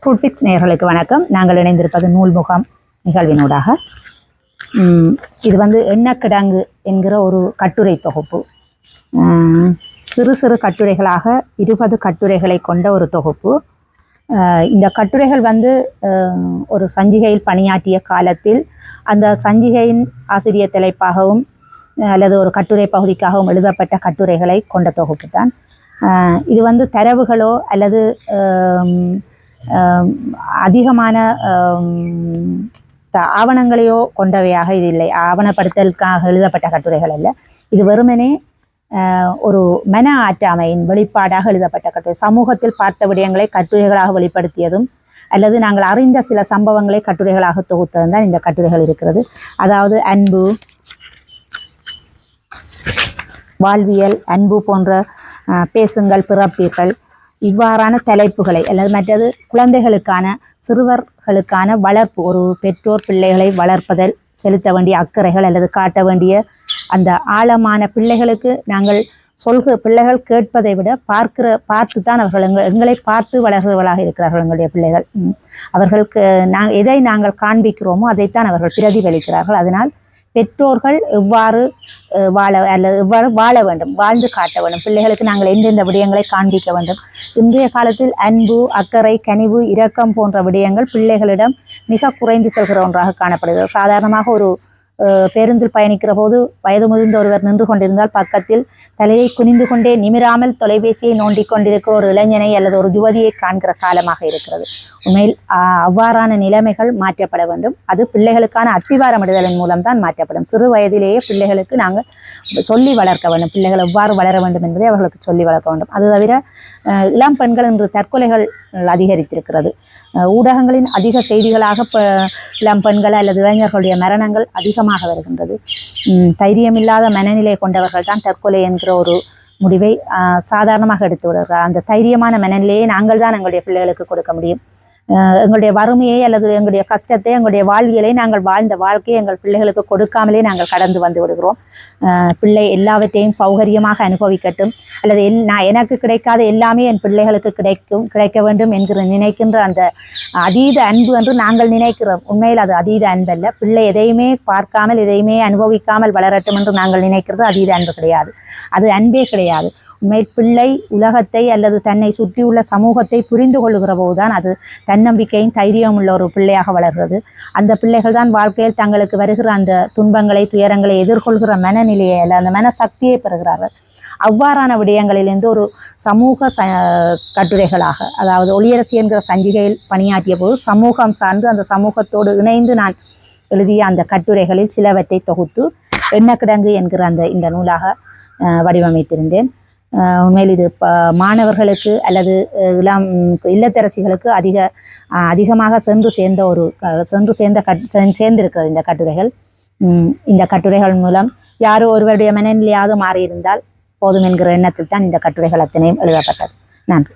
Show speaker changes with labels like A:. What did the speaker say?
A: ஃபுட்ஃபிக்ஸ் நேயர்களுக்கு வணக்கம். நாங்கள் இணைந்திருப்பது நூல் முகாம் நிகழ்வினூடாக. இது எண்ணக்கிடங்கு என்கிற ஒரு கட்டுரை தொகுப்பு. சிறு சிறு கட்டுரைகளாக 20 கட்டுரைகளை கொண்ட ஒரு தொகுப்பு. இந்த கட்டுரைகள் ஒரு சஞ்சிகையில் பணியாற்றிய காலத்தில் அந்த சஞ்சிகையின் ஆசிரியர் தலைப்பாகவும் அல்லது ஒரு கட்டுரை பகுதிக்காகவும் எழுதப்பட்ட கட்டுரைகளை கொண்ட தொகுப்பு தான். இது தரவுகளோ அல்லது அதிகமான ஆவணங்களையோ கொண்டவையாக இது இல்லை. ஆவணப்படுத்தலுக்காக எழுதப்பட்ட கட்டுரைகள் அல்ல. இது வெறுமனே ஒரு மன ஆற்றாமையின் வெளிப்பாடாக எழுதப்பட்ட கட்டுரை. சமூகத்தில் பார்த்த விடயங்களை கட்டுரைகளாக வெளிப்படுத்தியதும் அல்லது நாங்கள் அறிந்த சில சம்பவங்களை கட்டுரைகளாக தொகுத்ததும் தான் இந்த கட்டுரைகள் இருக்கிறது. அதாவது அன்பு, வாழ்வியல், அன்பு போன்ற பேசுங்கள், பிறப்பீர்கள், இவ்வாறான தலைப்புகளை அல்லது மற்றது குழந்தைகளுக்கான சிறுவர்களுக்கான வளர்ப்பு, ஒரு பெற்றோர் பிள்ளைகளை வளர்ப்பதில் செலுத்த வேண்டிய அக்கறைகள் அல்லது காட்ட வேண்டிய அந்த ஆழமான பிள்ளைகளுக்கு நாங்கள் பிள்ளைகள் கேட்பதை விட பார்த்து தான் அவர்கள் எங்களை பார்த்து வளர்கிறவர்களாக இருக்கிறார்கள். எங்களுடைய பிள்ளைகள் அவர்களுக்கு எதை நாங்கள் காண்பிக்கிறோமோ அதைத்தான் அவர்கள் பிரதிபலிக்கிறார்கள். அதனால் பெற்றோர்கள் எவ்வாறு வாழ வேண்டும், வாழ்ந்து காட்ட வேண்டும், பிள்ளைகளுக்கு நாங்கள் எந்தெந்த விடயங்களை காண்பிக்க வேண்டும். இன்றைய காலத்தில் அன்பு, அக்கறை, கனிவு, இரக்கம் போன்ற விடயங்கள் பிள்ளைகளிடம் மிக குறைந்து செல்கிற ஒன்றாக காணப்படுகிறது. சாதாரணமாக ஒரு பேருந்தில் பயணிக்கிற போது வயது முதிர்ந்த ஒருவர் நின்று கொண்டிருந்தால் பக்கத்தில் தலையை குனிந்து கொண்டே நிமிராமல் தொலைபேசியை நோண்டி கொண்டிருக்கிற ஒரு இளைஞனை அல்லது ஒரு யுவதியை காண்கிற காலமாக இருக்கிறது. உண்மையில் அவ்வாறான நிலைமைகள் மாற்றப்பட வேண்டும். அது பிள்ளைகளுக்கான அத்திவாரமிடுதலின் மூலம்தான் மாற்றப்படும். சிறு வயதிலேயே பிள்ளைகளுக்கு நாங்கள் சொல்லி வளர்க்க வேண்டும். பிள்ளைகள் எவ்வாறு வளர வேண்டும் என்பதை அவர்களுக்கு சொல்லி வளர்க்க வேண்டும். அது தவிர இளம் பெண்கள் இன்று தற்கொலைகள் அதிகரித்திருக்கிறது. ஊடகங்களின் அதிக செய்திகளாக இளம் பெண்கள் அல்லது இளைஞர்களுடைய மரணங்கள் அதிகமாக வருகின்றது. தைரியமில்லாத மனநிலை கொண்டவர்கள் தான் தற்கொலை என்கிற ஒரு முடிவை சாதாரணமாக எடுத்து விடுகிறார்கள். அந்த தைரியமான மனநிலையை நாங்கள் தான் எங்களுடைய பிள்ளைகளுக்கு கொடுக்க முடியும். எங்களுடைய வறுமையை அல்லது எங்களுடைய கஷ்டத்தை, எங்களுடைய வாழ்வியலை, நாங்கள் வாழ்ந்த வாழ்க்கையை எங்கள் பிள்ளைகளுக்கு கொடுக்காமலே நாங்கள் கடந்து வந்து விடுகிறோம். பிள்ளை எல்லாவற்றையும் சௌகரியமாக அனுபவிக்கட்டும் அல்லது எனக்கு கிடைக்காத எல்லாமே என் பிள்ளைகளுக்கு கிடைக்க வேண்டும் நினைக்கின்ற அந்த அதீத அன்பு என்று நாங்கள் நினைக்கிறோம். உண்மையில் அது அதீத அன்பல்ல. பிள்ளை எதையுமே பார்க்காமல் எதையுமே அனுபவிக்காமல் வளரட்டும் என்று நாங்கள் நினைக்கிறது அதீத அன்பு கிடையாது. அது அன்பே கிடையாது. உண்மையில் பிள்ளை உலகத்தை அல்லது தன்னை சுற்றியுள்ள சமூகத்தை புரிந்து கொள்ளுகிற போதுதான் அது தன்னம்பிக்கையும் தைரியம் உள்ள ஒரு பிள்ளையாக வளர்கிறது. அந்த பிள்ளைகள் தான் வாழ்க்கையில் தங்களுக்கு வருகிற அந்த துன்பங்களை, துயரங்களை எதிர்கொள்கிற மனநிலையை அல்ல அந்த மன சக்தியை பெறுகிறார்கள். அவ்வாறான விடயங்களிலிருந்து ஒரு சமூக கட்டுரைகளாக, அதாவது ஒளியரசி என்கிற சஞ்சிகையில் பணியாற்றிய போது சமூகம் சார்ந்து அந்த சமூகத்தோடு இணைந்து நான் எழுதிய அந்த கட்டுரைகளில் சிலவற்றை தொகுத்து எண்ணக்கிடங்கு என்கிற இந்த நூலாக வடிவமைத்திருந்தேன். உண்மையில் இது மாணவர்களுக்கு அல்லது இல்லத்தரசிகளுக்கு அதிகமாக சேர்ந்திருக்கிறது இந்த கட்டுரைகள். இந்த கட்டுரைகள் மூலம் யாரோ ஒருவருடைய மனநிலையாவது மாறியிருந்தால் போதும் என்கிற எண்ணத்தில் தான் இந்த கட்டுரைகள் அத்தனையும் எழுதப்பட்டது. நன்றி.